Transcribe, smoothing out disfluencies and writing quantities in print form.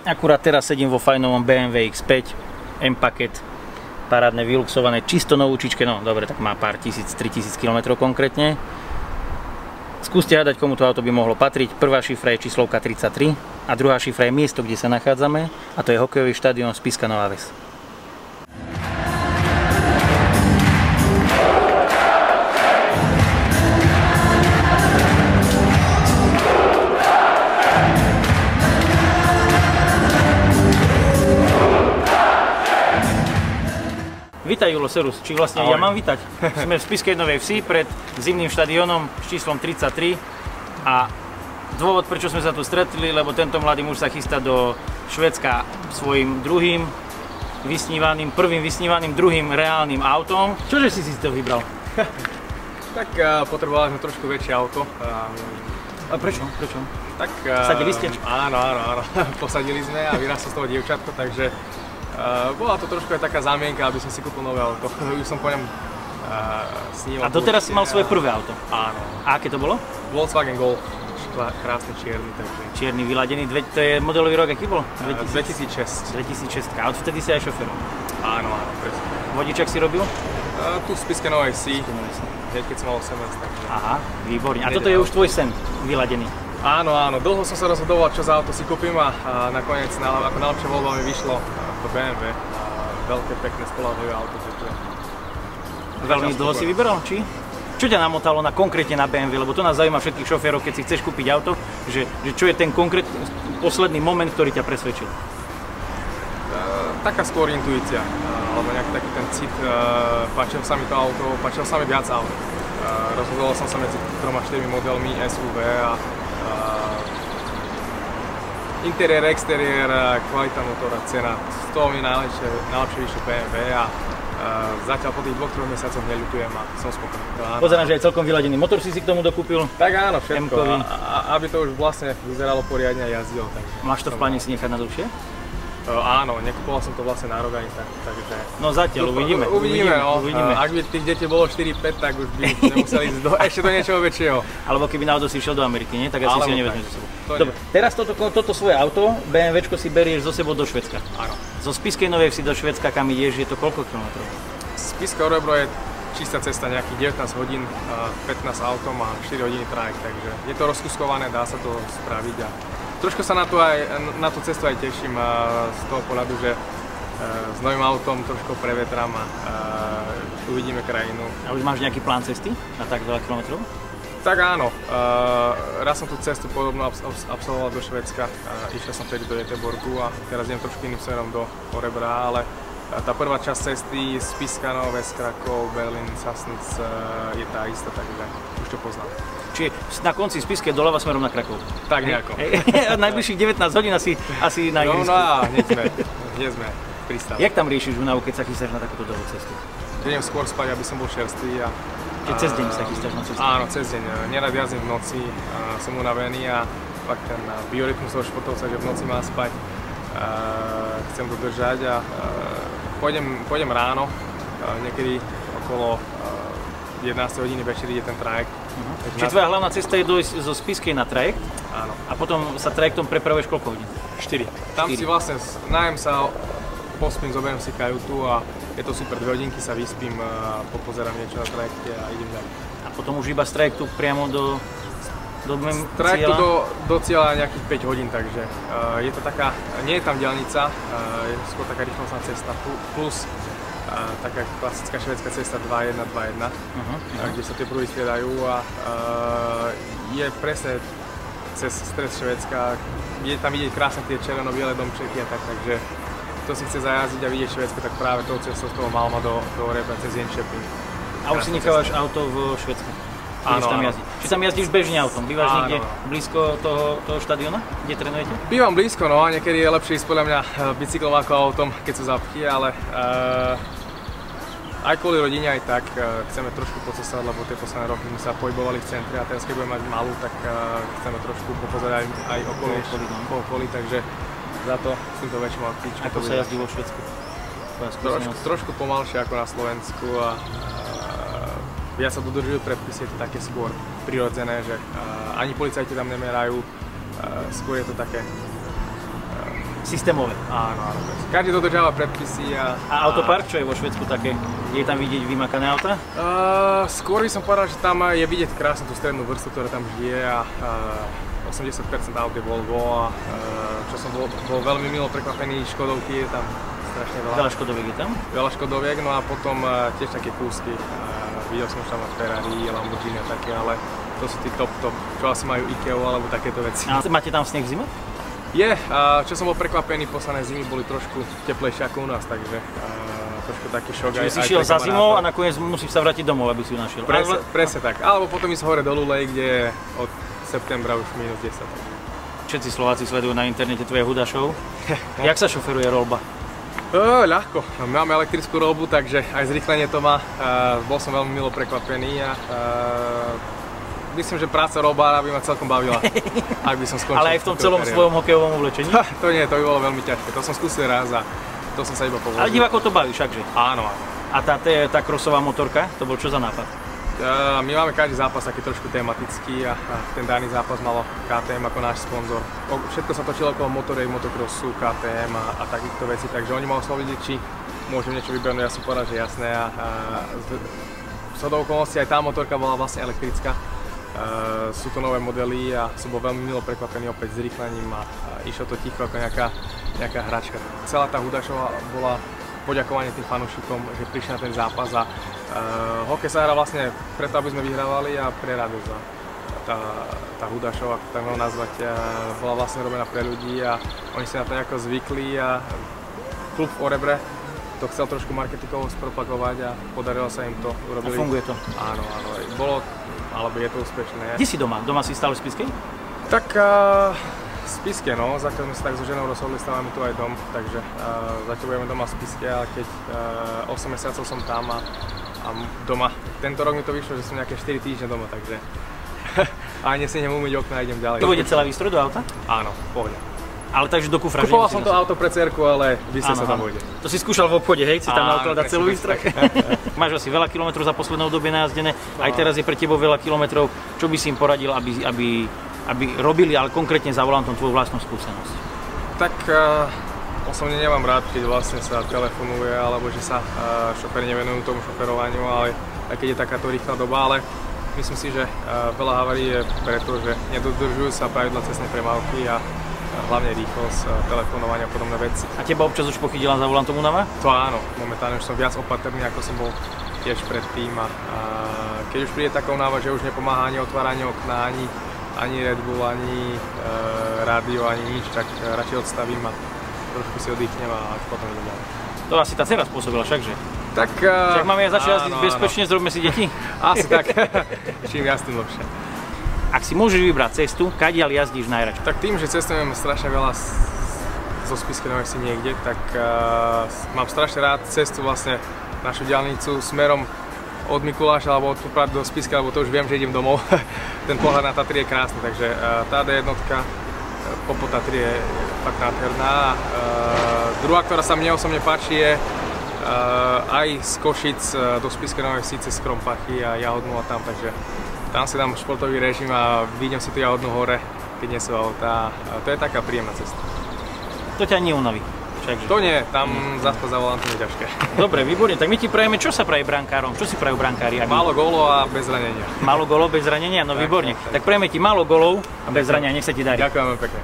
Akurát teraz sedím vo fajnovom BMW X5 M-paket, parádne vyluxované, čisto novúčičke, no dobre, tak má pár tisíc, 3000 km konkrétne. Skúste hádať, komu to auto by mohlo patriť. Prvá šifra je číslovka 33 a druhá šifra je miesto, kde sa nachádzame, a to je hokejový štadión Spišská Nová Ves. Vítaj, Julo Serus, či vlastne ja mám vítať. Sme v Spišskej Novej Vsi pred zimným štadiónom s číslom 33 a dôvod, prečo sme sa tu stretli, lebo tento mladý muž sa chystá do Švédska svojím prvým vysnívaným druhým reálnym autom. Čože si to vybral? Tak potrebovali sme trošku väčšie auto. A prečo? Tak, sadili ste? Áno. Posadili sme a vyrastlo z toho dievčatko, takže bola to trošku aj taká zámienka, aby som si kúpil nové auto. Už som po ňom sníval. A doteraz si mal svoje prvé auto? Áno. A aké to bolo? Volkswagen Golf. Krásny čierny. Takže. Čierny, vyladený. To je modelový rok, aký bol? 2006. 2006. A odvtedy si aj šoférom? Áno, presne. Vodičak si robil? Tu v Spišskej Novej Vsi. Hneď keď som mal 18, takže. Aha, výborne. A toto je už tvoj sen vyladený? Áno. Dlho som sa rozhodoval, čo za auto si kúpim a nakoniec ako najlepšia voľba mi vyšlo to BMW. Veľké, pekné, spoľahlivé auto. Veľmi dlho si vyberal, či? Čo ťa namotalo konkrétne na BMW? Lebo to nás zaujíma všetkých šoférov, keď si chceš kúpiť auto, že čo je ten konkrétny posledný moment, ktorý ťa presvedčil? Taká skôr intuícia, alebo nejaký taký ten cit. Páčilo sa mi to auto, páčilo sa mi viac aut. Rozhodoval som sa medzi 3-4 modelmi SUV a interiér, exteriér, kvalita motora, cena. Z toho mi najlepšie vyšlo BMW a zatiaľ po tých 2-3 mesiacoch neľutujem a som spokojný. Pozerám, že aj celkom vyladený motor si k tomu dokúpil. Tak áno, všetko. Aby to už vlastne vyzeralo poriadne a jazdilo. Máš to v pláne si nechať na dlhšie? Áno, nekupoval som to vlastne na rok ani tak, takže... No zatiaľ, uvidíme. Ak by tých detí bolo 4-5, tak už by nemuseli ísť ešte do niečoho väčšieho. Alebo keby náhodou si išiel do Ameriky, nie? Tak asi si ho nevezmeš so sebou. Dobre, teraz toto svoje auto, BMWčko si berieš so sebou do Švédska. Áno. Zo Spišskej Novej Vsi do Švédska, kam ideš, je to koľko kilometrov? Spišské Orebro je čistá cesta, nejakých 19 hodín, 15 autom a 4 hodiny trajekt, takže je to rozkuskované, dá sa to spraviť a trošku sa na tú cestu aj teším z toho pohľadu, že s novým autom trošku prevetrám a uvidíme krajinu. A už máš nejaký plán cesty na tak veľa kilometrov? Tak áno, raz som tú cestu podobnú absolvoval do Švédska, išiel som vtedy do Göteborgu a teraz idem trošku iným smerom do Orebra, ale tá prvá časť cesty Spišská Nová Ves, Krakov, Berlín, Sassnitz je tá istá, takže už to poznám. Čiže na konci Spišskej doľava smerom na Krakov. Tak nejako. Najbližších 19 hodín asi na ihrisku. No a hneď sme pristali. Jak tam riešiš únavu, keď sa chystáš na takúto dlhú cestu? Idem skôr spať, aby som bol čerstvý a... Čiže cez deň sa chystáš na cestu? Áno, cez deň. Nerad jazdím v noci, som unavený a fakt ten biorytmus toho športovca, že v noci má spať, chcem dodržať a pôjdem ráno, niekedy okolo 11 hodiny večer ide ten trajekt. Čiže tvoja hlavná cesta je dojsť zo Spišskej na trajekt? Áno. A potom sa trajektom prepravuješ koľko hodín? 4. Tam si vlastne nájem sa, pospím, zoberiem si kajutu a je to super, 2 hodinky sa vyspím, popozerám niečo na trajekte a idem ďalej. A potom už iba z trajektu priamo do cieľa? Z trajektu do cieľa nejakých 5 hodín, takže je to taká, nie je tam diaľnica, je skôr taká rýchlostná cesta plus taká klasická švédska cesta 2-1-2-1, kde sa tie prúdy striedajú a je presne cez stred Švédska, je tam vidieť krásne tie červeno-biele domčeky a tak, takže kto si chce zajazdiť a vidieť Švédsko, tak práve tou cestou z toho Malma do Orebra cez Jönköping. A už si nechávaš auto v Švédsku? Áno. Či tam jazdíš bežne autom? Bývaš niekde blízko toho štadióna, kde trénujete? Bývam blízko, no a niekedy je lepšie ísť podľa mňa bicyklom ako autom, keď sú zápchy, ale aj kvôli rodine, aj tak chceme trošku pocestovať, lebo tie posledné roky sme sa pohybovali v centre a teraz keď budeme mať malú, tak chceme trošku popozerať aj okolí, takže za to s týmto väčším autíčkom. Ako sa jazdí vo Švédsku? Trošku pomalšie ako na Slovensku a viac sa dodržujú predpisy, je to také skôr prirodzené, že ani policajti tam nemerajú, skôr je to také systémové. Áno, áno. Každý dodržiava predpisy A autopark, čo je vo Švédsku také? Je tam vidieť vymakané auta? Skôr by som povedal, že tam je vidieť krásne tú strednú vrstvu, ktorá tam žije a 80% aut je Volvo a čo som bol veľmi milo prekvapený, Škodovky je tam strašne veľa. Veľa Škodoviek je tam? Veľa Škodoviek, no a potom tiež také kúsky. Videl som už tam Ferrari, Lamborghini a také, ale to sú tí top, čo asi majú IKEA alebo takéto veci. A máte tam sneh v zime? Je, čo som bol prekvapený, posledné zimy boli trošku teplejšie ako u nás, takže trošku taký šok. Čiže si šiel za zimou a nakoniec musíš sa vrátiť domov, aby si ju našiel. Presne tak, alebo potom ísť hore do Lulej, kde je od septembra už minus 10. Všetci Slováci sledujú na internete tvoje Huda Show. Jak sa šoferuje roľba? Ľahko, máme elektrickú roľbu, takže aj zrýchlenie to má. Bol som veľmi milo prekvapený a myslím, že práca roľbára by ma celkom bavila, ak by som skončil. Ale aj v tom celom svojom hokejovom oblečení? To nie, to by bolo veľmi ťažké, to som skúsil raz a to som sa iba povolil. Ale divákov to baví všakže? Áno, áno. A tá crossová motorka, to bol čo za nápad? My máme každý zápas taký trošku tematický a ten daný zápas malo KTM ako náš sponzor. Všetko sa točilo okolo motoriek, motocrossu, KTM a takýchto vecí, takže oni ma oslovili, či môžem niečo vyberať, ja som povedal, že jasné a zhodou okolností aj tá motorka bola vlastne elektrická. Sú to nové modely a som bol veľmi milo prekvapený opäť s rýchlením a išlo to ticho ako nejaká hračka. Celá tá Huda Show bola poďakovanie tým fanúšikom, že prišli na ten zápas a hokej sa hrá vlastne preto, aby sme vyhrávali a pre radosť. Tá Huda Show, ako tak mám nazvať, bola vlastne robená pre ľudí a oni si na to nejako zvykli a klub v Orebre to chcel trošku marketingovo spropagovať a podarilo sa im to. Urobili. A funguje to? Áno, áno. Bolo, alebo je to úspešné. Kde si doma? Doma si stále v Spiskej? Tak v Spiske, no. Zatiaľ sme sa tak so ženou rozhodli, stávame tu aj dom, takže zatiaľ budeme doma v Spiske, ale keď 8 mesiacov som tam a doma. Tento rok mi to vyšlo, že som nejaké 4 týždne doma, takže aj nesienem umyť okna a idem ďalej. To bude celá výstroj do auta? Áno, v pohode. Ale takže do kufra. Kupoval som to auto pre dcerku, ale výstroj sa tam vôjde. To si skúšal v obchode, hej? Si tam naokladať celú výstroj? Máš asi veľa kilometrov za poslednou dobie najazdené, aj teraz je pre tebou veľa kilometrov. Čo by si im poradil, aby robili, ale konkrétne za volantom tvoju vlastnú skúsenosť? Tak osobne nemám rád, keď vlastne sa telefonuje, alebo že sa šoféri nevenujú tomu šoferovaniu, ale aj keď je takáto rýchla doba, ale myslím si, že veľa havárií je preto, že nedodržujú sa pravidlá cestnej premávky a hlavne rýchlosť, telefonovania a podobné veci. A teba občas už pochytila za volantom únava? To áno, momentálne už som viac opatrný, ako som bol tiež predtým a keď už príde taká únava, že už nepomáha ani otváranie okna, ani Red Bull, ani rádio, ani nič, tak radšej odstavím a trošku si oddychnem a potom idem ďalej. To asi tá dcera spôsobila všakže? Tak... Však máme začať jazdiť bezpečne, zrobíme si deti? Asi tak. Čím viac, tým lepšie. Ak si môžeš vybrať cestu, kadiaľ jazdíš najradšej? Tak tým, že cestujem strašne veľa zo Spišskej Novej Vsi niekde, tak mám strašne rád cestu vlastne našu diaľnicu smerom od Mikuláša alebo od Popradu do Spišskej, lebo to už viem, že idem domov. Ten pohľad na Tatry je krásny, takže tá D1 po Tatry je fakt nádherná. Druhá, ktorá sa mne osobne páči, je aj z Košic do Spišskej Novej Vsi cez Krompachy a Jahodnú a tam, takže tam si dám športový režim a vidím si tu Jahodnú hore, keď nie sú autá. To je taká príjemná cesta. To ťa neunaví? To nie, tam zaspať za volantom je ťažké. Dobre, výborne. Tak my ti prajeme, čo sa praje brankárom? Čo si prajú brankári? Málo gólov a bez zranenia. Málo gólov bez zranenia? No výborne. Tak prajeme ti málo gólov a bez zranenia. Nech sa ti darí. Ďakujem pekne.